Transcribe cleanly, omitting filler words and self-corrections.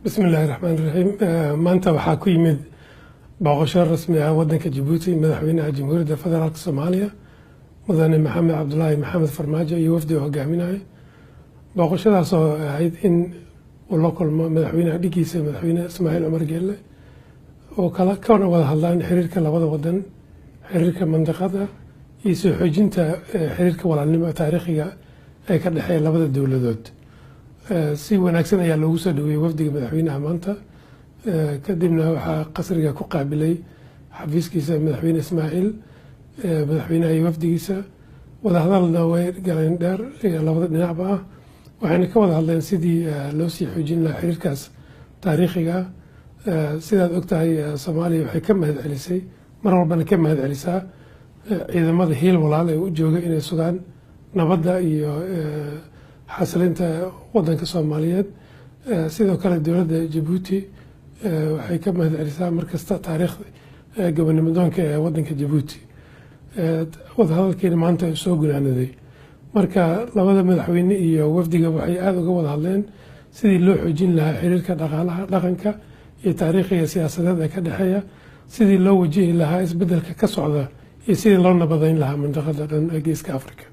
بسم الله الرحمن الرحيم maanta waxaa ku yimid booqasho rasmi ah wadanka Djibouti madaxweynaha Jamhuuriyadda Federaalka Soomaaliya mudane Maxamed Cabdullaahi Maxamed Farmaajo iyo wafdi hogaaminaya booqashadaas oo ahayd in uu la kulmo madaxweynaha dhigiisa madaxweyne Ismaaciil Cumar Geelle oo kala wada hadlaan xiriirka labada wadan xiriirka mandaqada iyo soo xoojinta xiriirka walaalnimo taariikhiga ee ka dhaxeeya labada dawladood si wanaagsan ayaa loogu soo dhaweeyay wafdiga madaxweynaha maanta kadibna waxaa qasriga ku qaabilay xafiiskiisa madaxweyne Ismaaciil madaxweynaha iyo wafdigiisa wada hadalna way galeen dheer labada dhinacba ah waxayna ka wada hadleen sidii loo sii xoojin lahaa xiriirkaas taariikhiga sidaad ogtahay Soomaaliya waxay ka mahadcelisay mar walbana ka mahadcelisaa ciidamada hiil walaal ee u jooga inay sugaan nabadda iyo xasilinta wadanka Soomaaliyeed sidoo kale dowladda Djibouti waxay ka mahadcelisaa markasta taariikhda gobonnimadoonka ee wadanka Djibouti wada hadalkeena maanta soo gunaanaday marka labada madaxweyne iyo wafdiga waxay aad uga wada hadleen sidii loo xoojin lahaa xiriirka dhaqaalaha dhaqanka iyo taariikhiga siyaasadeed ee ka dhaxeeya sidii loo wajihi lahaa isbeddelka ka socda iyo sidii loo nabadayn lahaa mandaqada dhan ee Geeska Afrika